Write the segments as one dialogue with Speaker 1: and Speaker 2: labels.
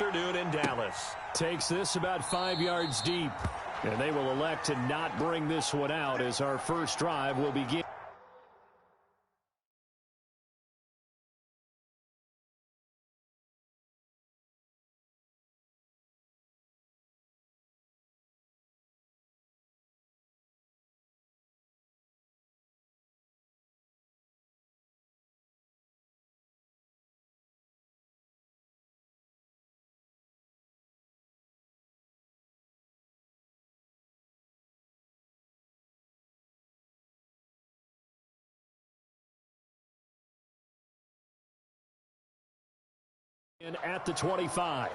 Speaker 1: Afternoon in Dallas. Takes this about 5 yards deep. And they will elect to not bring this one out as our first drive will begin. In at the 25.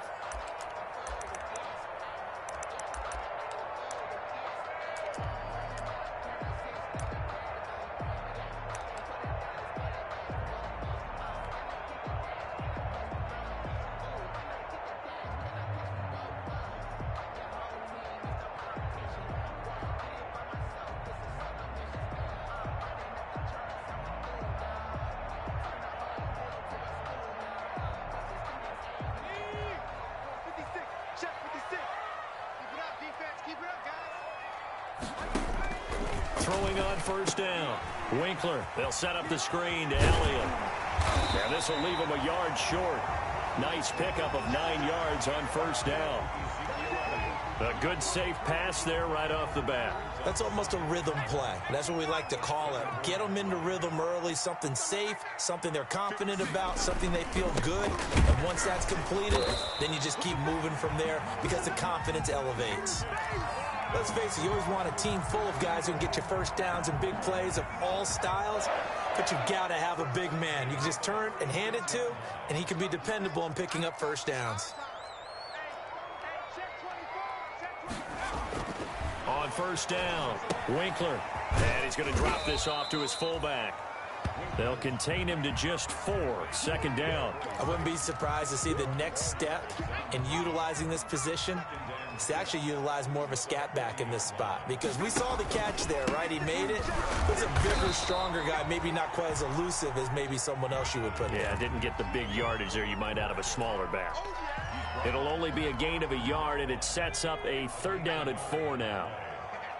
Speaker 1: Throwing on first down. Winkler. They'll set up the screen to Elliott. And this will leave him a yard short. Nice pickup of 9 yards on first down. A good safe pass there right off the bat.
Speaker 2: That's almost a rhythm play. That's what we like to call it. Get them into rhythm early, something safe, something they're confident about, something they feel good. And once that's completed, then you just keep moving from there because the confidence elevates. Let's face it, you always want a team full of guys who can get you first downs and big plays of all styles, but you've got to have a big man. You can just turn and hand it to, and he can be dependable in picking up first downs.
Speaker 1: On first down, Winkler. And he's going to drop this off to his fullback. They'll contain him to just 4. Second down.
Speaker 2: I wouldn't be surprised to see the next step in utilizing this position is to actually utilize more of a scat back in this spot. Because we saw the catch there, right? He made it. He's a bigger, stronger guy, maybe not quite as elusive as maybe someone else you would put there.
Speaker 1: Yeah, didn't get the big yardage there you might out of a smaller back. It'll only be a gain of a yard, and it sets up a third down and 4 now.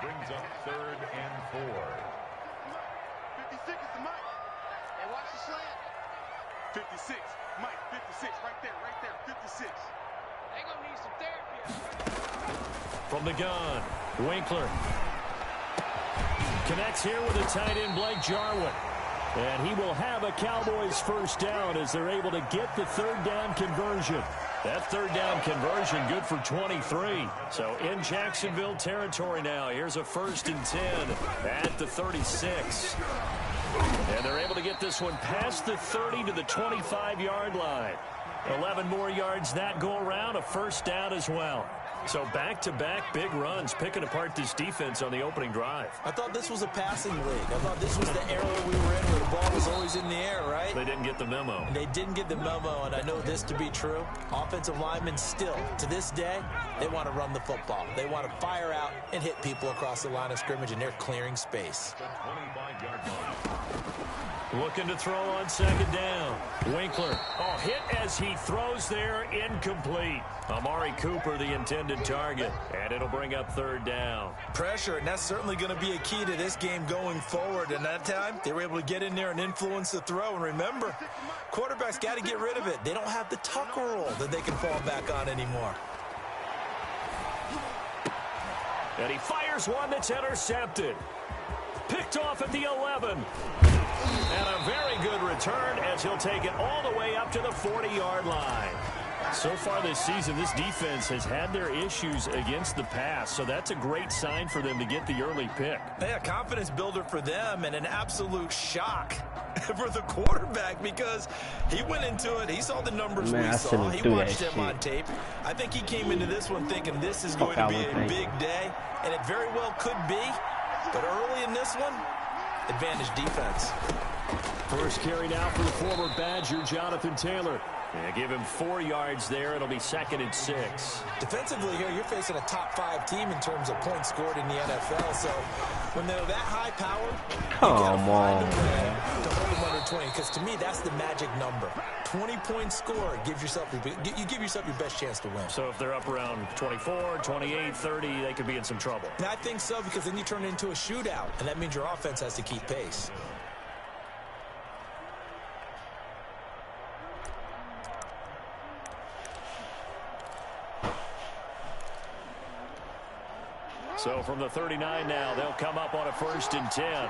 Speaker 3: Brings up 3rd and 4.
Speaker 4: 56 is the Mike. Hey, watch the slant. 56. Mike, 56. Right there, 56. They gonna need some therapy.
Speaker 1: From the gun, Winkler. Connects here with the tight end, Blake Jarwin. And he will have a Cowboys first down as they're able to get the third down conversion. That third down conversion good for 23. So in Jacksonville territory now. Here's a 1st and 10 at the 36. And they're able to get this one past the 30 to the 25-yard line. 11 more yards that go around, a first down as well. So back-to-back big runs, picking apart this defense on the opening drive.
Speaker 2: I thought this was a passing league. I thought this was the era we were in where the ball was always in the air, right?
Speaker 1: They didn't get the memo.
Speaker 2: They didn't get the memo, and I know this to be true. Offensive linemen still, to this day, they want to run the football. They want to fire out and hit people across the line of scrimmage, and they're clearing space.
Speaker 1: Looking to throw on second down. Winkler. Oh, hit as he throws there, incomplete. Amari Cooper, the intended target. And it'll bring up third down.
Speaker 2: Pressure, and that's certainly going to be a key to this game going forward. And that time, they were able to get in there and influence the throw. And remember, quarterbacks got to get rid of it. They don't have the tuck roll that they can fall back on anymore.
Speaker 1: And he fires one that's intercepted. Picked off at the 11. And a very good return as he'll take it all the way up to the 40-yard line. So far this season, this defense has had their issues against the pass, so that's a great sign for them to get the early pick.
Speaker 2: Yeah, confidence builder for them and an absolute shock for the quarterback because he went into it. He saw the numbers we saw. He watched them on tape. I think he came into this one thinking this is going to be a big day, and it very well could be. But early in this one, advantage defense.
Speaker 1: First carry now for the former Badger, Jonathan Taylor. Yeah, give him 4 yards there. It'll be 2nd and 6.
Speaker 2: Defensively here, you're facing a top 5 team in terms of points scored in the NFL. So when they're that high powered,
Speaker 5: Come on,
Speaker 2: man, to hold them under 20. Because to me, that's the magic number. 20-point score gives yourself you give yourself your best chance to win.
Speaker 1: So if they're up around 24, 28, 30, they could be in some trouble.
Speaker 2: And I think so, because then you turn it into a shootout, and that means your offense has to keep pace.
Speaker 1: So from the 39 now, they'll come up on a 1st and 10.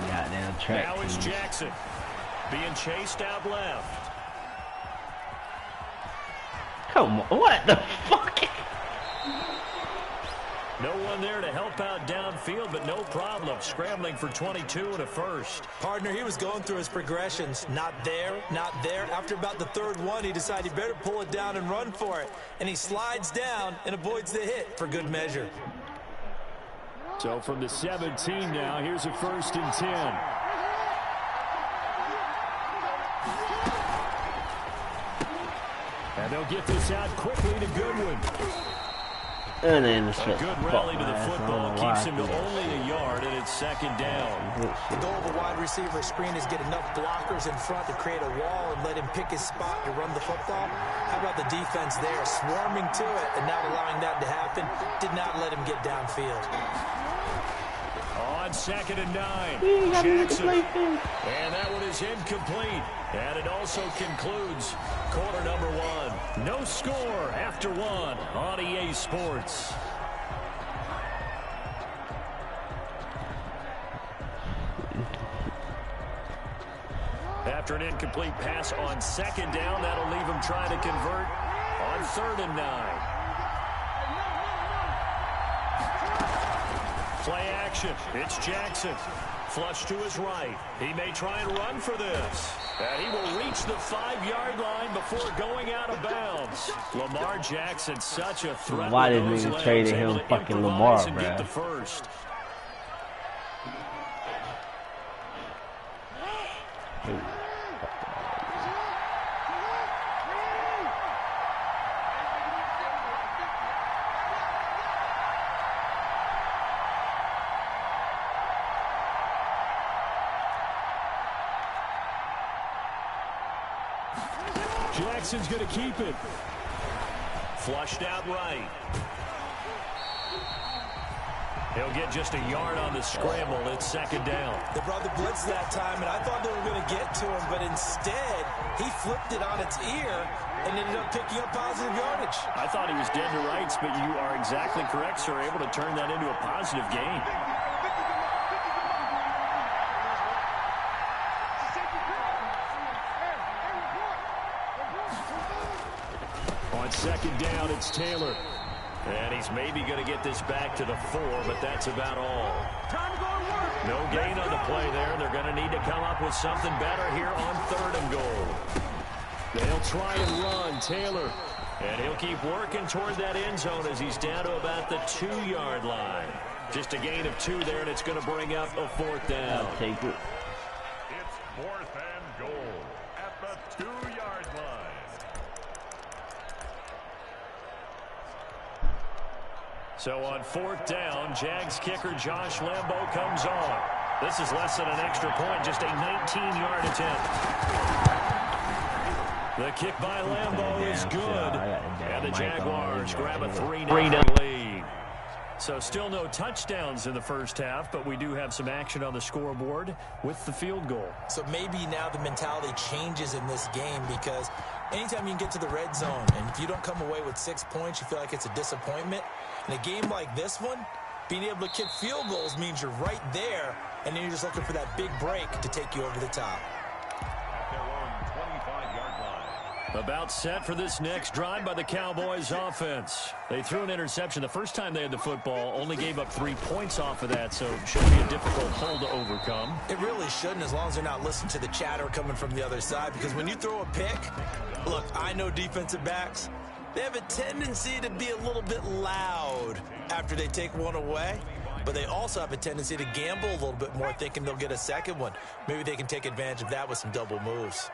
Speaker 5: Goddamn track.
Speaker 1: Now it's Jackson being chased out left.
Speaker 5: Come on, what the fuck?
Speaker 1: No one there to help out downfield, but no problem. Scrambling for 22 and a 1st.
Speaker 2: Partner, he was going through his progressions. Not there, not there. After about the 3rd one, he decided he better pull it down and run for it. And he slides down and avoids the hit for good measure.
Speaker 1: So from the 17 now, here's a 1st and 10. And they'll get this out quickly to Goodwin.
Speaker 5: And then
Speaker 1: A good rally to the football keeps him to only a yard, and it's 2nd down.
Speaker 2: The goal of a wide receiver screen is get enough blockers in front to create a wall and let him pick his spot to run the football. How about the defense there, swarming to it and not allowing that to happen? Did not let him get downfield.
Speaker 1: On 2nd and 9, Jackson. And that one is incomplete. And it also concludes quarter number 1. No score after 1 on EA Sports. After an incomplete pass on 2nd down, that'll leave him trying to convert on 3rd and 9. Play action. It's Jackson. Flush to his right. He may try and run for this. And he will reach the 5-yard line before going out of bounds. Lamar Jackson, such a threat.
Speaker 5: Why didn't we trade him fucking Lamar,
Speaker 1: and
Speaker 5: bro?
Speaker 1: get the 1st. Jackson's going to keep it. Flushed out right. He'll get just a yard on the scramble. It's 2nd down.
Speaker 2: They brought the blitz that time, and I thought they were going to get to him, but instead, he flipped it on its ear and ended up picking up positive yardage.
Speaker 1: I thought he was dead to rights, but you are exactly correct, sir. Able to turn that into a positive gain. On 2nd down, it's Taylor. And he's maybe going to get this back to the 4, but that's about all. No gain on the play there. They're going to need to come up with something better here on 3rd and goal. They'll try and run. Taylor. And he'll keep working toward that end zone as he's down to about the 2-yard line. Just a gain of 2 there, and it's going to bring up a 4th down.
Speaker 5: I'll take it.
Speaker 3: It's 4th and goal at the 2-yard line.
Speaker 1: So on 4th down, Jags kicker Josh Lambo comes on. This is less than an extra point, just a 19-yard attempt. The kick by Lambo is good. And the Jaguars grab a 3-0 lead. So still no touchdowns in the first half, but we do have some action on the scoreboard with the field goal.
Speaker 2: So maybe now the mentality changes in this game, because anytime you can get to the red zone and if you don't come away with 6 points, you feel like it's a disappointment. In a game like this one, being able to kick field goals means you're right there, and then you're just looking for that big break to take you over the top.
Speaker 3: At their own 25-yard line,
Speaker 1: About set for this next drive by the Cowboys offense. They threw an interception the first time they had the football, only gave up 3 points off of that, so it should be a difficult hole to overcome.
Speaker 2: It really shouldn't, as long as they're not listening to the chatter coming from the other side, because when you throw a pick, look, I know defensive backs, they have a tendency to be a little bit loud after they take one away, but they also have a tendency to gamble a little bit more, thinking they'll get a second one. Maybe they can take advantage of that with some double moves.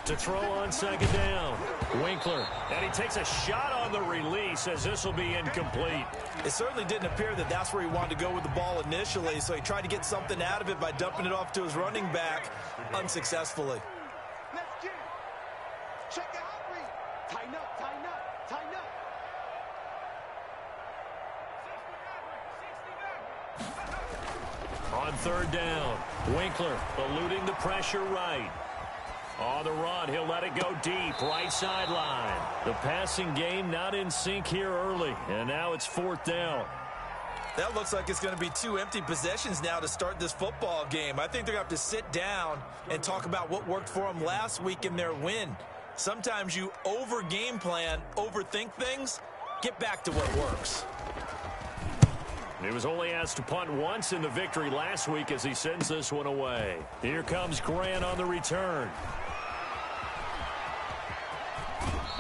Speaker 1: To throw on second down, Winkler, and he takes a shot on the release as this will be incomplete.
Speaker 2: It certainly didn't appear that that's where he wanted to go with the ball initially, so he tried to get something out of it by dumping it off to his running back unsuccessfully.
Speaker 4: Let's get it. Check it out, read. Tighten up, tighten up, tighten up.
Speaker 1: On third down, Winkler eluding the pressure right. On the run, he'll let it go deep, right sideline. The passing game not in sync here early, and now it's fourth down.
Speaker 2: That looks like it's going to be 2 empty possessions now to start this football game. I think they're going to have to sit down and talk about what worked for them last week in their win. Sometimes you over-game plan, overthink things, get back to what works.
Speaker 1: He was only asked to punt once in the victory last week as he sends this one away. Here comes Grant on the return.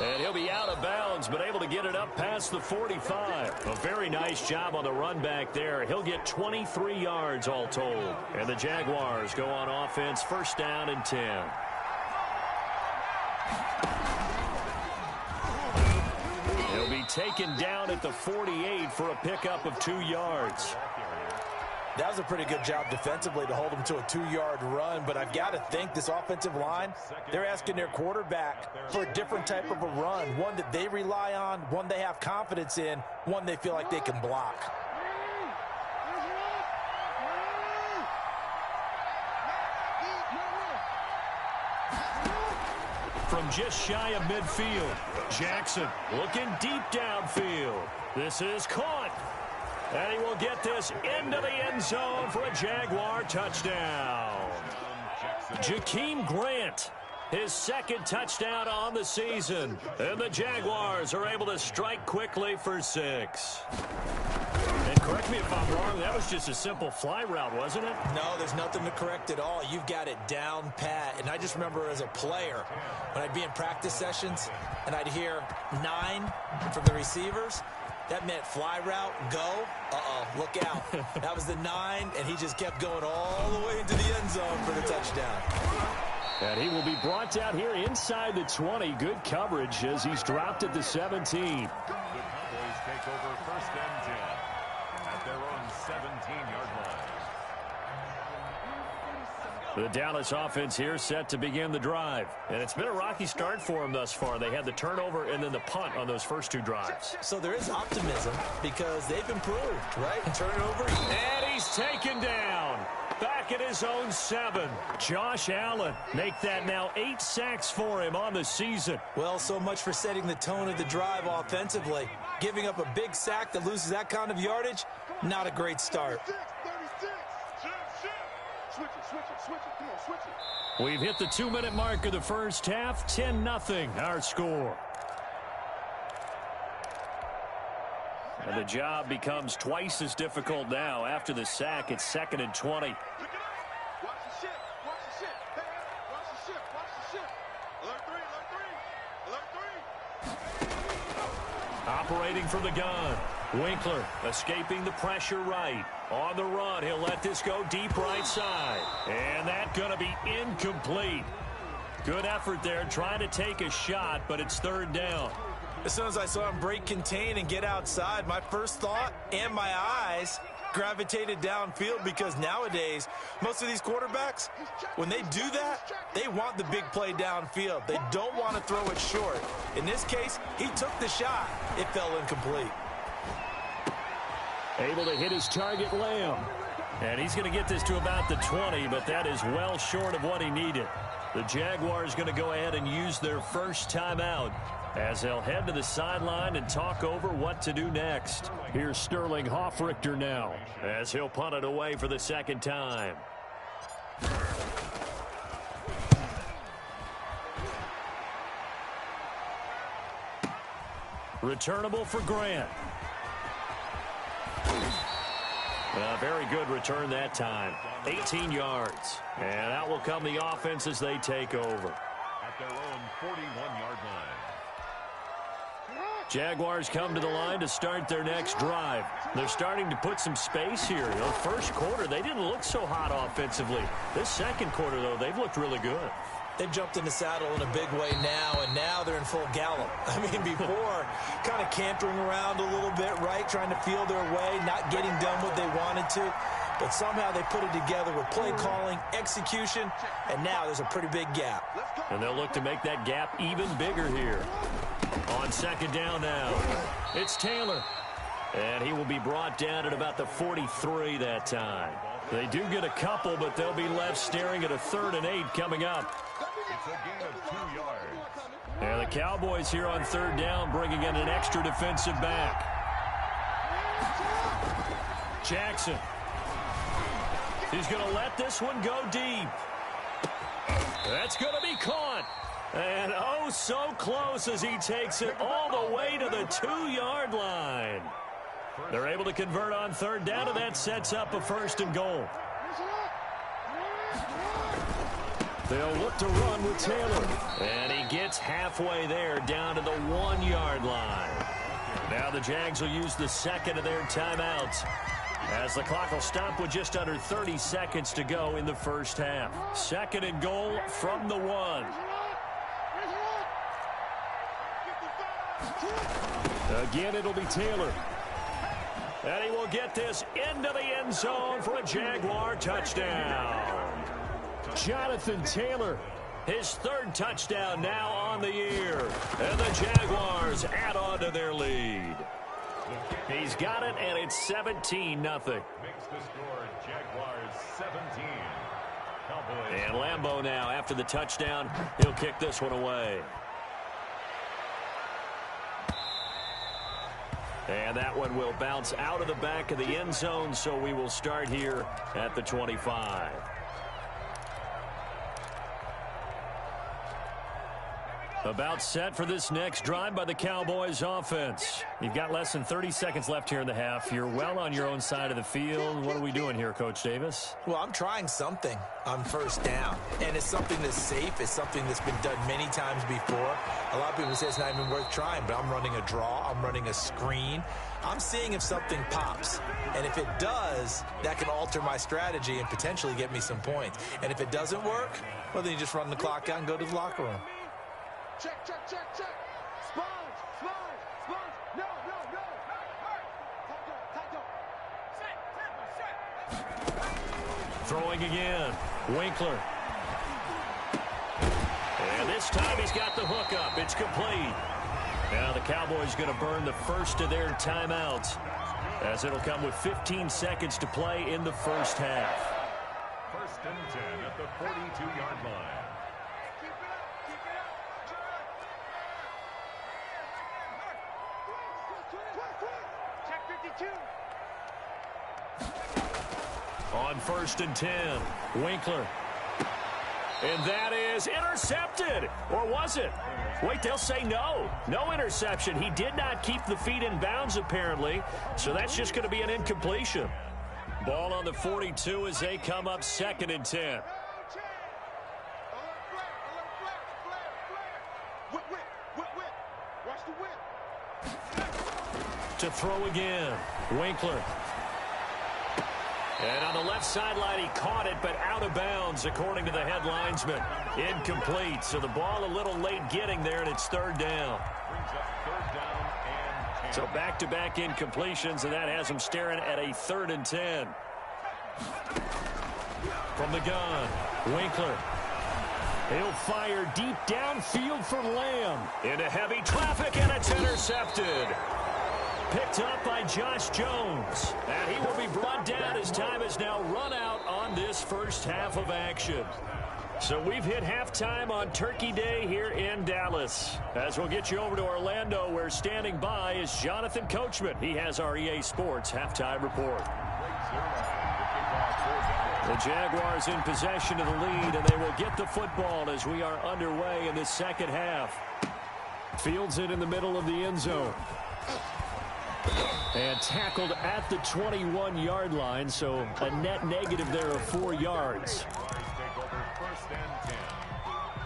Speaker 1: And he'll be out of bounds, but able to get it up past the 45. A very nice job on the run back there. He'll get 23 yards all told. And the Jaguars go on offense, first down and 10. He'll be taken down at the 48 for a pickup of 2 yards.
Speaker 2: That was a pretty good job defensively to hold them to a 2-yard run, but I've got to think this offensive line, they're asking their quarterback for a different type of a run, one that they rely on, one they have confidence in, one they feel like they can block.
Speaker 1: From just shy of midfield, Jackson looking deep downfield. This is caught. And he will get this into the end zone for a Jaguar touchdown. Jakeem Grant, his second touchdown on the season. And the Jaguars are able to strike quickly for 6. And correct me if I'm wrong, that was just a simple fly route, wasn't it?
Speaker 2: No, there's nothing to correct at all. You've got it down pat. And I just remember as a player, when I'd be in practice sessions and I'd hear 9 from the receivers, that meant fly route, go. Uh-oh, look out. That was the 9, and he just kept going all the way into the end zone for the touchdown.
Speaker 1: And he will be brought down here inside the 20. Good coverage as he's dropped at the 17.
Speaker 3: The Cowboys take over first and 10 at their own 17-yard line.
Speaker 1: The Dallas offense here set to begin the drive. And it's been a rocky start for them thus far. They had the turnover and then the punt on those first 2 drives.
Speaker 2: So there is optimism because they've improved, right? Turnover.
Speaker 1: And he's taken down. Back at his own 7. Josh Allen make that now 8 sacks for him on the season.
Speaker 2: Well, so much for setting the tone of the drive offensively. Giving up a big sack that loses that kind of yardage, not a great start.
Speaker 4: 36, 36. Switch it. Come on, switch it.
Speaker 1: We've hit the 2-minute mark of the first half. 10-0 our score. And the job becomes twice as difficult now. After the sack, it's 2nd and 20.
Speaker 4: Pick it up. Watch the ship. Watch the ship. Hey, watch the ship. Watch the ship. Alert 3. Alert 3. Alert 3.
Speaker 1: Operating from the gun. Winkler escaping the pressure right. On the run, he'll let this go deep right side. And that's going to be incomplete. Good effort there trying to take a shot, but it's 3rd down.
Speaker 2: As soon as I saw him break contain and get outside, my first thought and my eyes gravitated downfield because nowadays, most of these quarterbacks, when they do that, they want the big play downfield. They don't want to throw it short. In this case, he took the shot. It fell incomplete.
Speaker 1: Able to hit his target, Lamb. And he's going to get this to about the 20, but that is well short of what he needed. The Jaguars going to go ahead and use their first timeout. as they'll head to the sideline and talk over what to do next. Here's Sterling Hoffrichter now as he'll punt it away for the second time. Returnable for Grant. A very good return that time. 18 yards. And out will come the offense as they take over.
Speaker 3: At their own 41-yard line.
Speaker 1: Jaguars come to the line to start their next drive. They're starting to put some space here. The first quarter, they didn't look so hot offensively. This second quarter, though, they've looked really good.
Speaker 2: They've jumped in the saddle in a big way now, and now they're in full gallop. I mean, before, kind of cantering around a little bit, right, trying to feel their way, not getting done what they wanted to. But somehow they put it together with play calling, execution, and now there's a pretty big gap.
Speaker 1: And they'll look to make that gap even bigger here. On second down now, it's Taylor. And he will be brought down at about the 43 that time. They do get a couple, but they'll be left staring at a 3rd and 8 coming up.
Speaker 3: It's a gain of 2 yards.
Speaker 1: And the Cowboys here on 3rd down, bringing in an extra defensive back. Jackson. He's going to let this one go deep. That's going to be caught. And oh, so close as he takes it all the way to the 2-yard line. They're able to convert on 3rd down, and that sets up a 1st and goal. They'll look to run with Taylor. And he gets halfway there, down to the 1-yard line. Now the Jags will use the second of their timeouts, as the clock will stop with just under 30 seconds to go in the first half. 2nd and goal from the 1. Again, it'll be Taylor. And he will get this into the end zone for a Jaguar touchdown. Jonathan Taylor, his 3rd touchdown now on the year. And the Jaguars add on to their lead. He's got it, and it's 17-0.
Speaker 3: Makes the score Jaguars 17. Cowboys.
Speaker 1: And Lambeau now, after the touchdown, he'll kick this one away. And that one will bounce out of the back of the end zone, so we will start here at the 25. About set for this next drive by the Cowboys offense. You've got less than 30 seconds left here in the half. You're well on your own side of the field. What are we doing here, Coach Davis?
Speaker 2: Well, I'm trying something on 1st down, and it's something that's safe. It's something that's been done many times before. A lot of people say it's not even worth trying, but I'm running a draw. I'm running a screen. I'm seeing if something pops, and if it does, that can alter my strategy and potentially get me some points. And if it doesn't work, well, then you just run the clock out and go to the locker room.
Speaker 4: Check, check, check, check. Sponge, sponge, sponge. No, no, no.
Speaker 1: Throwing again. Winkler. And this time he's got the hook up. It's complete. Now the Cowboys going to burn the first of their timeouts, as it'll come with 15 seconds to play in the first half.
Speaker 3: 1st and 10 at the 42-yard line.
Speaker 4: Check 52.
Speaker 1: On 1st and 10, Winkler. And that is intercepted. Or was it? Wait, they'll say no. No interception. He did not keep the feet in bounds, apparently. So that's just going to be an incompletion. Ball on the 42 as they come up 2nd and 10.
Speaker 4: Watch the whip.
Speaker 1: To throw again, Winkler. And on the left sideline, he caught it, but out of bounds, according to the head linesman. Incomplete, so the ball a little late getting there, and it's 3rd down.
Speaker 3: Brings up 3rd down and 10.
Speaker 1: So back-to-back incompletions, and that has him staring at a 3rd and 10. From the gun, Winkler. He'll fire deep downfield for Lamb. Into heavy traffic, and it's intercepted. Picked up by Josh Jones. And he will be brought down as time is now run out on this first half of action. So we've hit halftime on Turkey Day here in Dallas. As we'll get you over to Orlando, where standing by is Jonathan Coachman. He has our EA Sports halftime report. The Jaguars in possession of the lead, and they will get the football as we are underway in the second half. Fields it in the middle of the end zone. And tackled at the 21-yard line, so a net negative there of 4 yards.
Speaker 3: Take over first and 10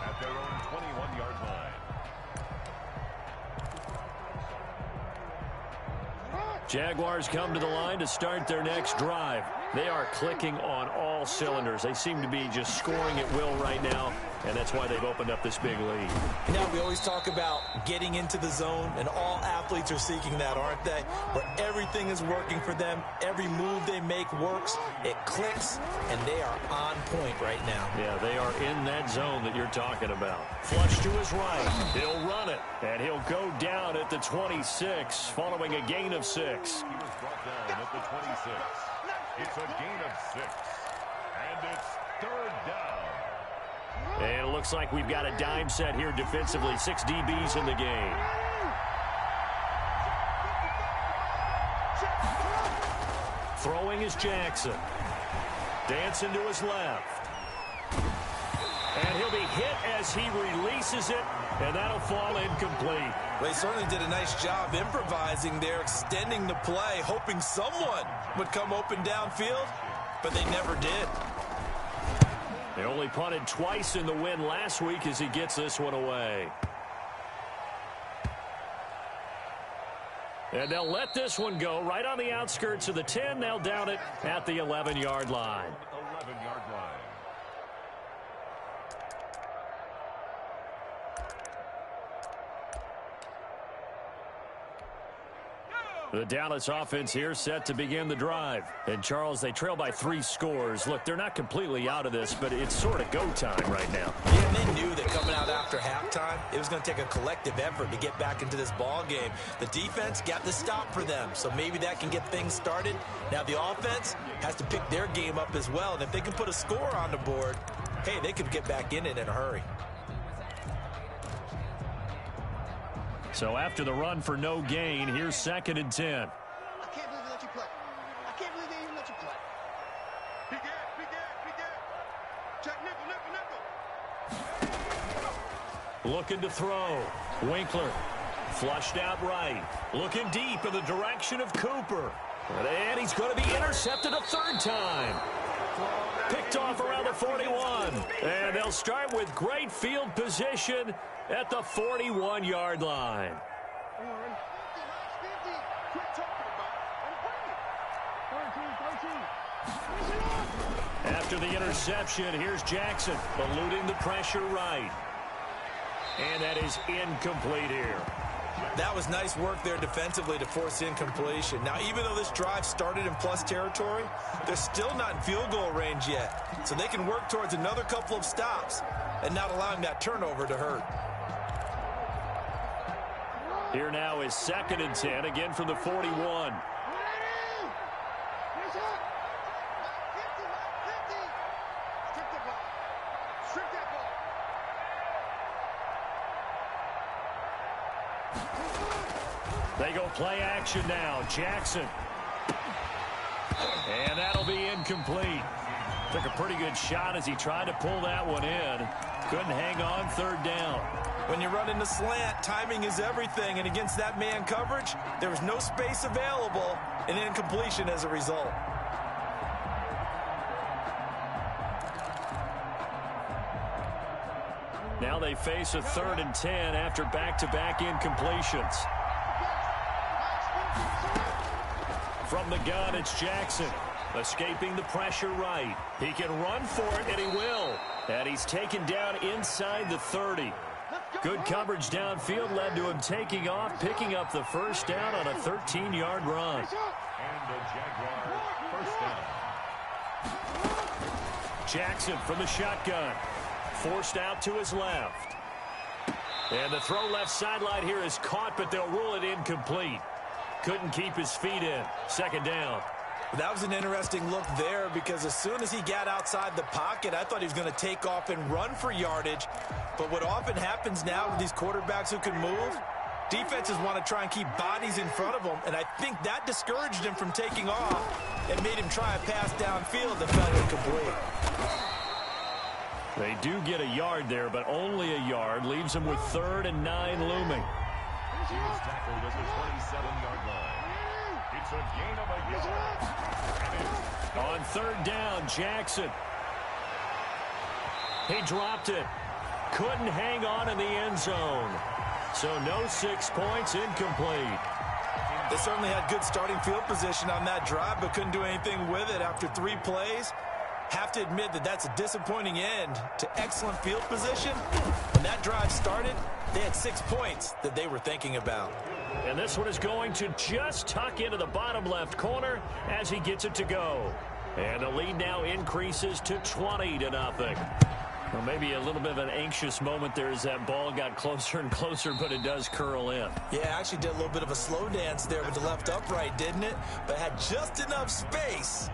Speaker 3: at their own 21-yard line.
Speaker 1: Jaguars come to the line to start their next drive. They are clicking on all cylinders. They seem to be just scoring at will right now, and that's why they've opened up this big lead.
Speaker 2: Now, we always talk about getting into the zone, and all athletes are seeking that, aren't they? Where everything is working for them, every move they make works, it clicks, and they are on point right now.
Speaker 1: Yeah, they are in that zone that you're talking about. Flush to his right. He'll run it, and he'll go down at the 26, following a gain of 6.
Speaker 3: He was brought down at the 26. It's a gain of 6, and it's third down.
Speaker 1: And it looks like we've got a dime set here defensively. 6 DBs in the game. Throwing is Jackson. Dancing to his left. And he'll be hit as he releases it, and that'll fall incomplete.
Speaker 2: Well, he certainly did a nice job improvising there, extending the play, hoping someone would come open downfield, but they never did.
Speaker 1: They only punted twice in the win last week as he gets this one away. And they'll let this one go right on the outskirts of the 10. They'll down it at the 11-yard line.
Speaker 3: 11-yard line.
Speaker 1: The Dallas offense here set to begin the drive. And, Charles, they trail by 3 scores. Look, they're not completely out of this, but it's sort of go time right now.
Speaker 2: Yeah, and they knew that coming out after halftime, it was going to take a collective effort to get back into this ball game. The defense got the stop for them, so maybe that can get things started. Now the offense has to pick their game up as well, and if they can put a score on the board, hey, they could get back in it in a hurry.
Speaker 1: So after the run for no gain, here's 2nd and 10.
Speaker 4: I can't believe they let you play. I can't believe they even let you play. Big gap, big gap, big gap. Check nickel, nickel, nickel.
Speaker 1: Looking to throw. Winkler flushed out right. Looking deep in the direction of Cooper. And he's going to be intercepted a 3rd time. Picked off around the 41. And they'll start with great field position at the 41-yard line. After the interception, here's Jackson eluding the pressure right. And that is incomplete here.
Speaker 2: That was nice work there defensively to force incompletion. Now, even though this drive started in plus territory, they're still not in field goal range yet. So they can work towards another couple of stops and not allowing that turnover to hurt.
Speaker 1: Here now is 2nd and 10, again from the 41. They go play action now. Jackson. And that'll be incomplete. Took a pretty good shot as he tried to pull that one in. Couldn't hang on 3rd down.
Speaker 2: When you run in the slant, timing is everything, and against that man coverage, there was no space available, and incompletion as a result.
Speaker 1: Now they face a 3rd and 10 after back-to-back incompletions. From the gun, it's Jackson. Escaping the pressure right. He can run for it, and he will. And he's taken down inside the 30. Good coverage downfield led to him taking off, picking up the 1st down on a 13-yard run.
Speaker 3: And the Jaguars first down.
Speaker 1: Jackson from the shotgun. Forced out to his left. And the throw left sideline here is caught, but they'll rule it incomplete. Couldn't keep his feet in. 2nd down.
Speaker 2: That was an interesting look there because as soon as he got outside the pocket, I thought he was going to take off and run for yardage. But what often happens now with these quarterbacks who can move, defenses want to try and keep bodies in front of them, and I think that discouraged him from taking off and made him try a pass downfield that fell incomplete.
Speaker 1: They do get a yard there, but only a yard. Leaves them with 3rd and 9 looming.
Speaker 3: He was tackled at the 27-yard line. It's a gain of a yard.
Speaker 1: On 3rd down, Jackson. He dropped it. Couldn't hang on in the end zone. So no 6 points, incomplete.
Speaker 2: They certainly had good starting field position on that drive, but couldn't do anything with it after 3 plays. Have to admit that that's a disappointing end to excellent field position. When that drive started, they had 6 points that they were thinking about.
Speaker 1: And this one is going to just tuck into the bottom left corner as he gets it to go. And the lead now increases to 20-0. Well, maybe a little bit of an anxious moment there as that ball got closer and closer, but it does curl in.
Speaker 2: Yeah, actually did a little bit of a slow dance there with the left upright, didn't it? But had just enough space,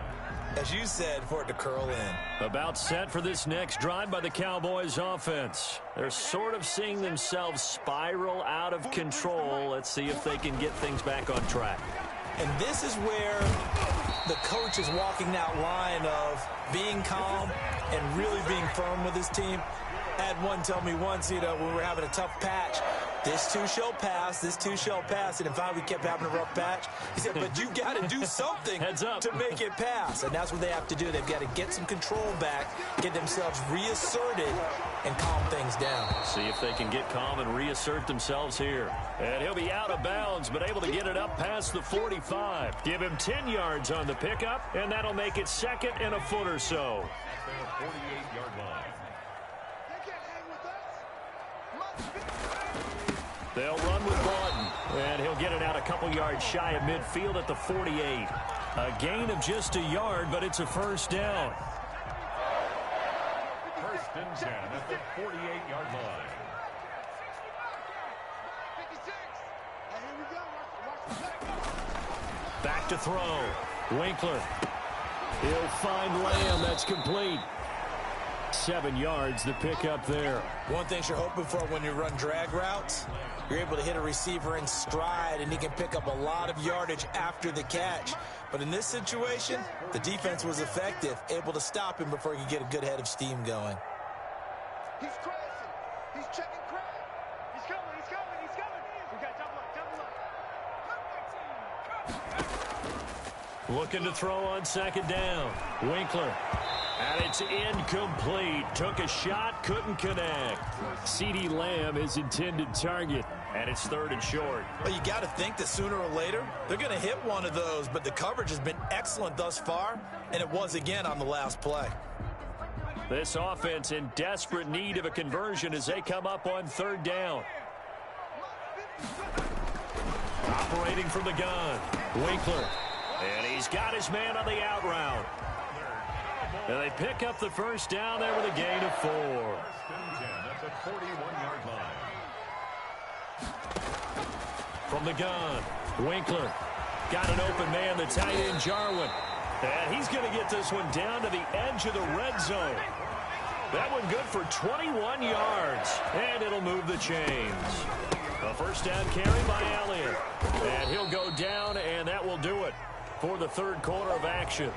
Speaker 2: as you said, for it to curl in.
Speaker 1: About set for this next drive by the Cowboys offense. They're sort of seeing themselves spiral out of control. Let's see if they can get things back on track.
Speaker 2: And this is where the coach is walking that line of being calm and really being firm with his team. I had one tell me once, when we were having a tough patch, this too shall pass, this too shall pass. And in fact, we kept having a rough patch. He said, but you got to do something to make it pass. And that's what they have to do. They've got to get some control back, get themselves reasserted, and calm things down.
Speaker 1: See if they can get calm and reassert themselves here. And he'll be out of bounds, but able to get it up past the 45. Give him 10 yards on the pickup, and that'll make it 2nd and a foot or so.
Speaker 3: The 48-yard line.
Speaker 1: They'll run with Barton, and he'll get it out a couple yards shy of midfield at the 48. A gain of just a yard, but it's a 1st down.
Speaker 3: 1st and 10 at the 48-yard line.
Speaker 1: Back to throw. Winkler. He'll find Lamb. That's complete. 7 yards the pick up there.
Speaker 2: One thing you're hoping for when you run drag routes, you're able to hit a receiver in stride, and he can pick up a lot of yardage after the catch. But in this situation, the defense was effective, able to stop him before he could get a good head of steam going.
Speaker 4: He's crashing. He's checking crack. He's coming. He's coming. He's coming. We got double up.
Speaker 1: Looking to throw on 2nd down. Winkler. And it's incomplete. Took a shot, couldn't connect. CeeDee Lamb, his intended target. And it's 3rd and short.
Speaker 2: Well, you got to think that sooner or later, they're going to hit one of those, but the coverage has been excellent thus far, and it was again on the last play.
Speaker 1: This offense in desperate need of a conversion as they come up on 3rd down. Operating from the gun, Winkler. And he's got his man on the out route. And they pick up the 1st down there with a gain of 4.
Speaker 3: 1st and 10 at the 41-yard line.
Speaker 1: From the gun, Winkler. Got an open man, the tight end, Jarwin. And he's going to get this one down to the edge of the red zone. That one good for 21 yards. And it'll move the chains. A 1st down carry by Elliott. And he'll go down, and that will do it for the 3rd quarter of action.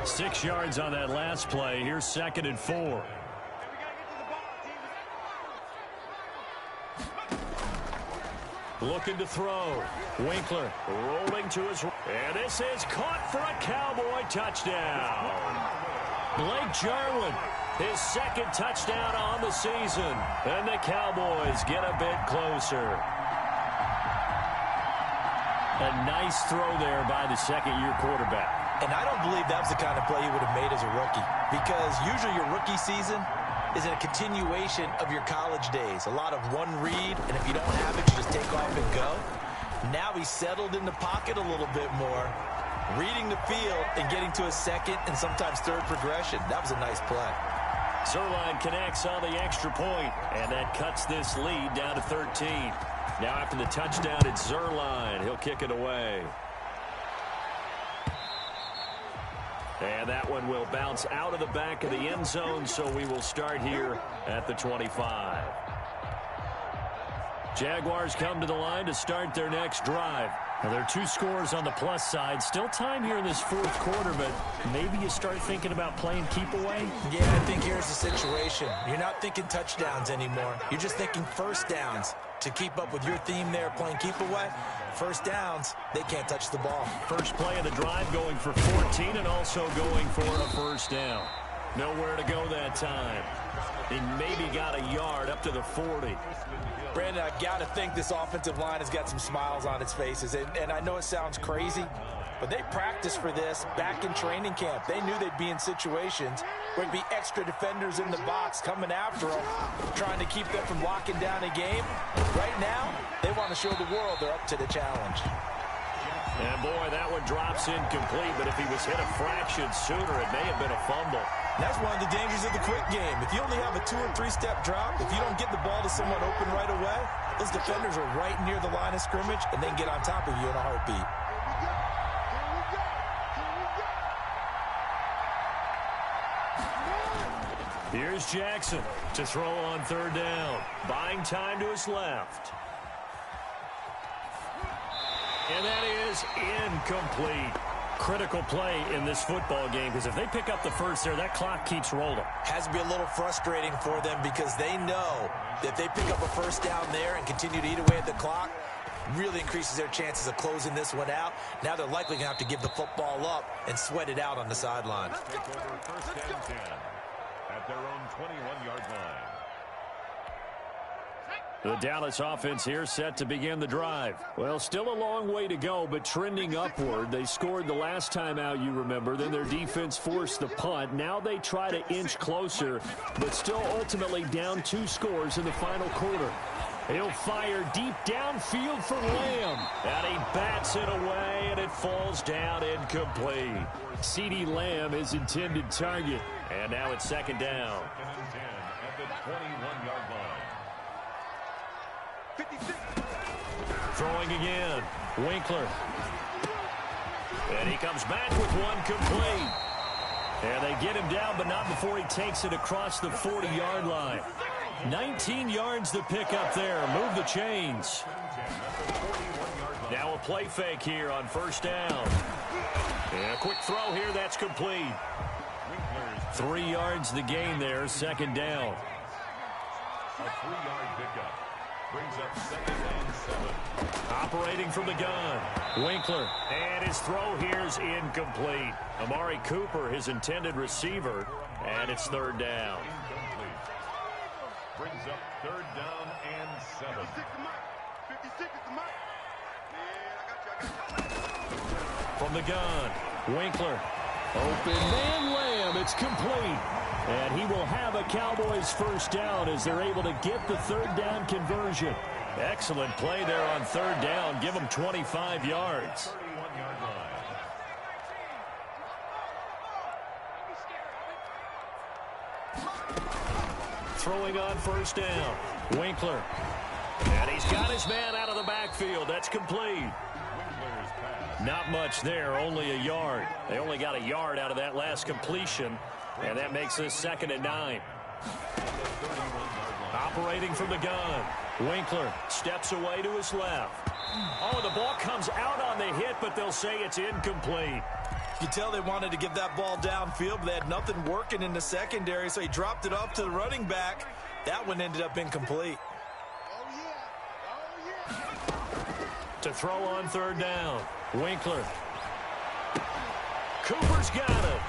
Speaker 1: 6 yards on that last play. Here's 2nd and 4. Looking to throw. Winkler rolling to his right. And this is caught for a Cowboy touchdown. Blake Jarwin, his 2nd touchdown on the season. And the Cowboys get a bit closer. A nice throw there by the 2nd-year quarterback.
Speaker 2: And I don't believe that was the kind of play he would have made as a rookie, because usually your rookie season is a continuation of your college days. A lot of one read, and if you don't have it, you just take off and go. Now he's settled in the pocket a little bit more, reading the field and getting to a 2nd and sometimes 3rd progression. That was a nice play.
Speaker 1: Zuerlein connects on the extra point, and that cuts this lead down to 13. Now after the touchdown, it's Zuerlein. He'll kick it away. And that one will bounce out of the back of the end zone, so we will start here at the 25. Jaguars come to the line to start their next drive. Now, there are 2 scores on the plus side. Still time here in this 4th quarter, but maybe you start thinking about playing keep away?
Speaker 2: Yeah, I think here's the situation. You're not thinking touchdowns anymore. You're just thinking first downs. To keep up with your theme there, playing keep away, first downs, they can't touch the ball.
Speaker 1: First play of the drive going for 14 and also going for a first down. Nowhere to go that time. He maybe got a yard up to the 40.
Speaker 2: Brandon, I've got to think this offensive line has got some smiles on its faces. And I know it sounds crazy, but they practiced for this back in training camp. They knew they'd be in situations where there'd be extra defenders in the box coming after them, trying to keep them from locking down a game. Right now, they want to show the world they're up to the challenge.
Speaker 1: And, boy, that one drops incomplete, but if he was hit a fraction sooner, it may have been a fumble.
Speaker 2: That's one of the dangers of the quick game. If you only have a 2- or 3-step drop, if you don't get the ball to someone open right away, those defenders are right near the line of scrimmage, and they can get on top of you in a heartbeat.
Speaker 1: Here's Jackson to throw on 3rd down. Buying time to his left. And that is incomplete. Critical play in this football game, because if they pick up the first there, that clock keeps rolling.
Speaker 2: Has to be a little frustrating for them because they know that if they pick up a first down there and continue to eat away at the clock, really increases their chances of closing this one out. Now they're likely going to have to give the football up and sweat it out on the sideline.
Speaker 3: Take over 1st and 10 at their own 21-yard line.
Speaker 1: The Dallas offense here set to begin the drive. Well, still a long way to go, but trending upward. They scored the last time out, you remember. Then their defense forced the punt. Now they try to inch closer, but still ultimately down 2 scores in the final quarter. He'll fire deep downfield for Lamb. And he bats it away, and it falls down incomplete. CeeDee Lamb, his intended target. And now it's 2nd down.
Speaker 3: 2nd and 10 at the 21-yard line.
Speaker 1: Throwing again. Winkler. And he comes back with one complete. And they get him down, but not before he takes it across the 40-yard line. 19 yards to pick up there. Move the chains. Now a play fake here on 1st down. And a quick throw here. That's complete. 3 yards the gain there. 2nd down.
Speaker 3: A 3-yard pickup. Brings up 2nd and 7.
Speaker 1: Operating from the gun. Winkler. And his throw here is incomplete. Amari Cooper, his intended receiver. And it's 3rd down.
Speaker 3: Incomplete. Brings up 3rd down and 7.
Speaker 4: 56 is the mic. Yeah, I got you.
Speaker 1: From the gun. Winkler. Open man Lamb. It's complete. And he will have a Cowboys first down as they're able to get the 3rd down conversion. Excellent play there on 3rd down. Give them 25 yards.
Speaker 3: 31-yard line.
Speaker 1: Throwing on 1st down. Winkler. And he's got his man out of the backfield. That's complete.
Speaker 3: Winkler's pass.
Speaker 1: Not much there, only a yard. They only got a yard out of that last completion, and that makes this 2nd and 9. Operating from the gun. Winkler steps away to his left. Oh, the ball comes out on the hit, but they'll say it's incomplete.
Speaker 2: You tell they wanted to get that ball downfield, but they had nothing working in the secondary, so he dropped it off to the running back. That one ended up incomplete.
Speaker 1: To throw on 3rd down. Winkler. Cooper's got it.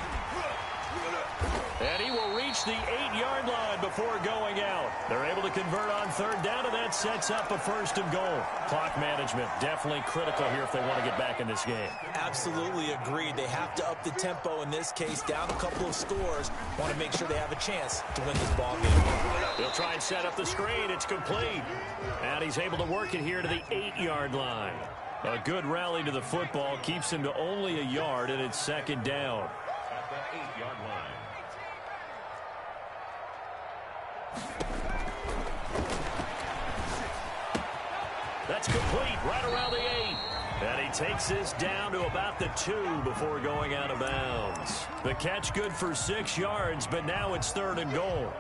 Speaker 1: And he will reach the 8-yard line before going out. They're able to convert on 3rd down, and that sets up a 1st and goal. Clock management definitely critical here if they want to get back in this game.
Speaker 2: Absolutely agreed. They have to up the tempo in this case, down a couple of scores. Want to make sure they have a chance to win this ball game.
Speaker 1: They'll try and set up the screen. It's complete. And he's able to work it here to the 8-yard line. A good rally to the football keeps him to only a yard, and it's 2nd down.
Speaker 3: At the 8-yard line.
Speaker 1: That's complete right around the 8. And he takes this down to about the 2 before going out of bounds. The catch good for 6 yards, but now it's 3rd and goal.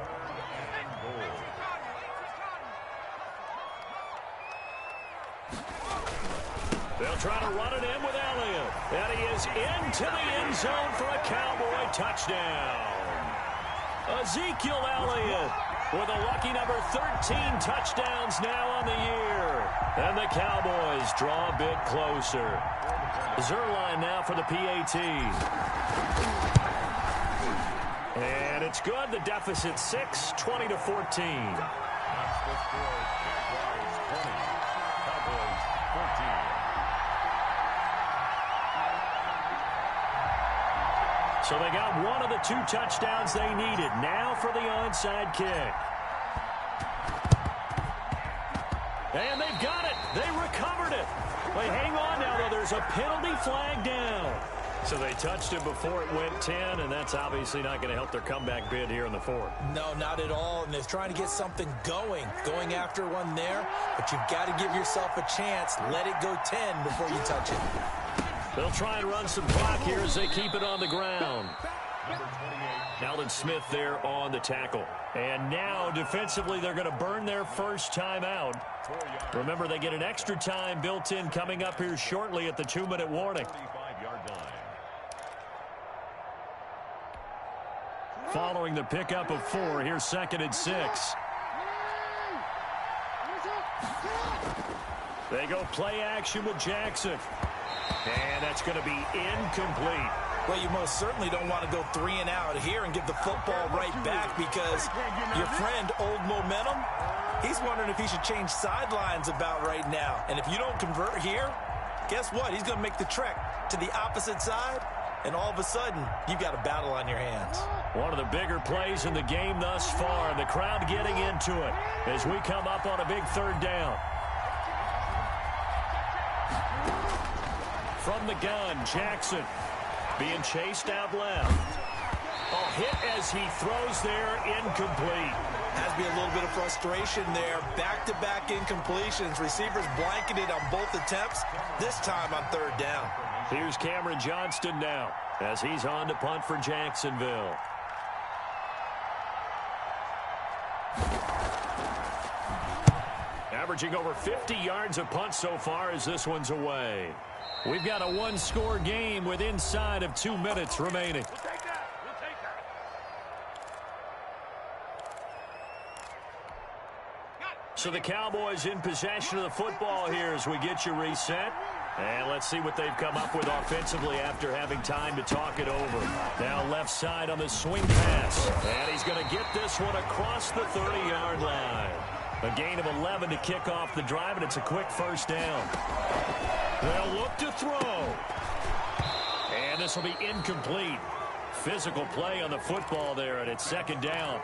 Speaker 1: They'll try to run it in with Elliott. And he is into the end zone for a Cowboy touchdown. Ezekiel Elliott with a lucky number 13 touchdowns now on the year. And the Cowboys draw a bit closer. Zuerlein now for the PAT. And it's good. The deficit 6, 20-14.
Speaker 3: That's the score. Jaguars 20, Cowboys 14.
Speaker 1: So they got one of the 2 touchdowns they needed. Now for the onside kick. And they've got it. They recovered it. But hang on now, though. There's a penalty flag down. So they touched it before it went 10, and that's obviously not going to help their comeback bid here in the 4th.
Speaker 2: No, not at all. And they're trying to get something going after one there. But you've got to give yourself a chance. Let it go 10 before you touch it.
Speaker 1: They'll try and run some clock here as they keep it on the ground.
Speaker 3: Number 28.
Speaker 1: Alden Smith there on the tackle. And now, defensively, they're going to burn their first time out. Remember, they get an extra time built in coming up here shortly at the 2-minute warning.
Speaker 3: 45-yard line.
Speaker 1: Following the pickup of 4, here's 2nd and 6. They go play action with Jackson. And that's going to be incomplete.
Speaker 2: Well, you most certainly don't want to go 3 and out here and give the football right back because your friend, Old Momentum, he's wondering if he should change sidelines about right now. And if you don't convert here, guess what? He's going to make the trek to the opposite side, and all of a sudden, you've got a battle on your hands.
Speaker 1: One of the bigger plays in the game thus far, and the crowd getting into it as we come up on a big 3rd down. From the gun, Jackson being chased out left. A hit as he throws there, incomplete.
Speaker 2: Has to be a little bit of frustration there. Back-to-back incompletions. Receivers blanketed on both attempts, this time on 3rd down.
Speaker 1: Here's Cameron Johnston now as he's on to punt for Jacksonville. Averaging over 50 yards a punt so far as this one's away. We've got a 1-score game with inside of 2 minutes remaining.
Speaker 3: We'll take that. We'll take that.
Speaker 1: So the Cowboys in possession of the football here as we get you reset. And let's see what they've come up with offensively after having time to talk it over. Now left side on the swing pass. And he's going to get this one across the 30-yard line. A gain of 11 to kick off the drive, and it's a quick 1st down. They'll look to throw. And this will be incomplete. Physical play on the football there, and it's 2nd down.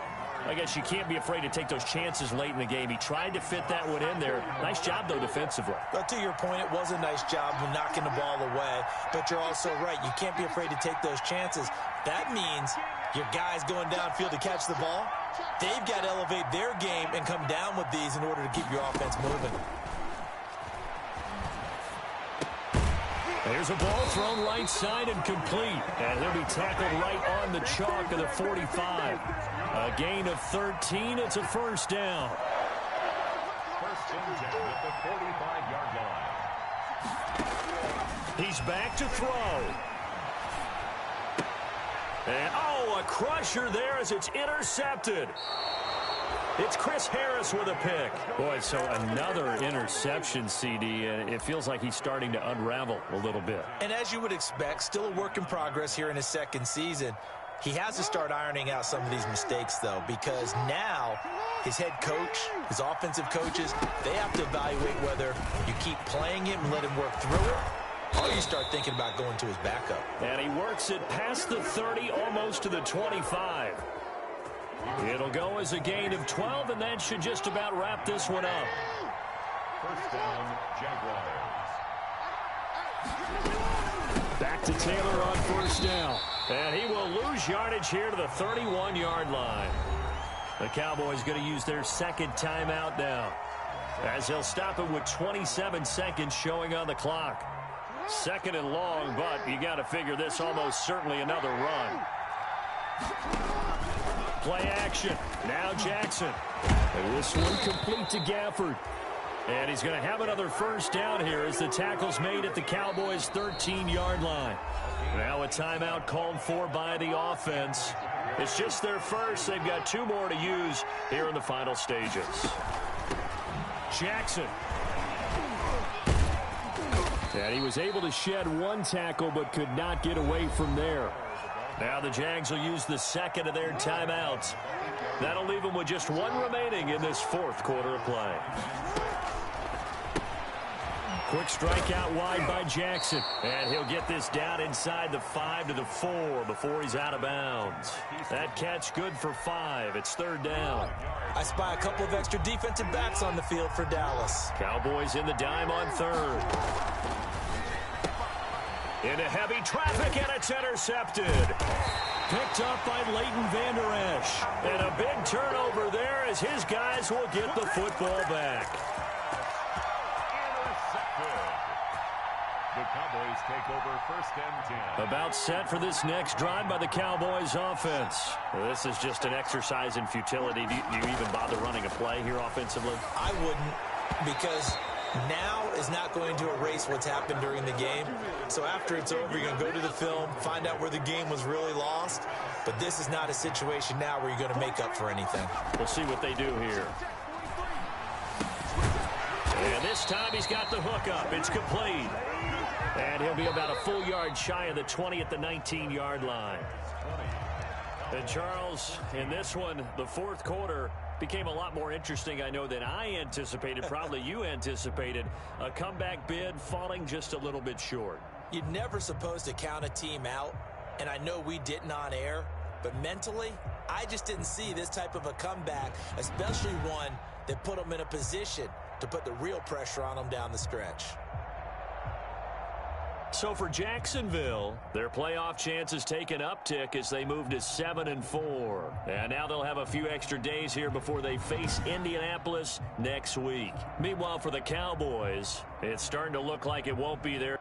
Speaker 1: I guess you can't be afraid to take those chances late in the game. He tried to fit that one in there. Nice job, though, defensively.
Speaker 2: But to your point, it was a nice job of knocking the ball away. But you're also right. You can't be afraid to take those chances. That means your guys going downfield to catch the ball, they've got to elevate their game and come down with these in order to keep your offense moving.
Speaker 1: There's a ball thrown right side and complete. And he'll be tackled right on the chalk of the 45. A gain of 13. It's a 1st down.
Speaker 3: 1st and 10 at the 45-yard line.
Speaker 1: He's back to throw. And, a crusher there as it's intercepted. It's Chris Harris with a pick. Boy, so another interception, CD, and it feels like he's starting to unravel a little bit.
Speaker 2: And as you would expect, still a work in progress here in his 2nd season. He has to start ironing out some of these mistakes, though, because now his head coach, his offensive coaches, they have to evaluate whether you keep playing him and let him work through it, or you start thinking about going to his backup.
Speaker 1: And he works it past the 30, almost to the 25. It'll go as a gain of 12, and that should just about wrap this one up.
Speaker 3: 1st down, Jaguars.
Speaker 1: Back to Taylor on 1st down. And he will lose yardage here to the 31-yard line. The Cowboys going to use their 2nd timeout now, as they'll stop it with 27 seconds showing on the clock. 2nd and long, but you got to figure this almost certainly another run. Play action. Now Jackson. And this one complete to Gafford. And he's going to have another first down here as the tackle's made at the Cowboys' 13-yard line. Now a timeout called for by the offense. It's just their first. They've got 2 more to use here in the final stages. Jackson. And he was able to shed 1 tackle but could not get away from there. Now the Jags will use the 2nd of their timeouts. That'll leave them with just 1 remaining in this 4th quarter of play. Quick strike out wide by Jackson. And he'll get this down inside the 5 to the 4 before he's out of bounds. That catch good for 5. It's 3rd down.
Speaker 2: I spy a couple of extra defensive backs on the field for Dallas.
Speaker 1: Cowboys in the dime on 3rd. Into heavy traffic, and it's intercepted. Picked up by Leighton Vander Esch. And a big turnover there as his guys will get the football back.
Speaker 3: The Cowboys take over 1st and 10.
Speaker 1: About set for this next drive by the Cowboys offense. This is just an exercise in futility. Do you even bother running a play here offensively?
Speaker 2: I wouldn't, because now is not going to erase what's happened during the game. So after it's over, you're going to go to the film, find out where the game was really lost. But this is not a situation now where you're going to make up for anything.
Speaker 1: We'll see what they do here. And this time he's got the hook up. It's complete. And he'll be about a full yard shy of the 20 at the 19-yard line. And Charles, in this one, the 4th quarter became a lot more interesting, I know, than I anticipated. Probably you anticipated. A comeback bid falling just a little bit short.
Speaker 2: You're never supposed to count a team out, and I know we didn't on air, but mentally, I just didn't see this type of a comeback, especially one that put them in a position to put the real pressure on them down the stretch.
Speaker 1: So for Jacksonville, their playoff chances take an uptick as they move to 7-4. And now they'll have a few extra days here before they face Indianapolis next week. Meanwhile, for the Cowboys, it's starting to look like it won't be there.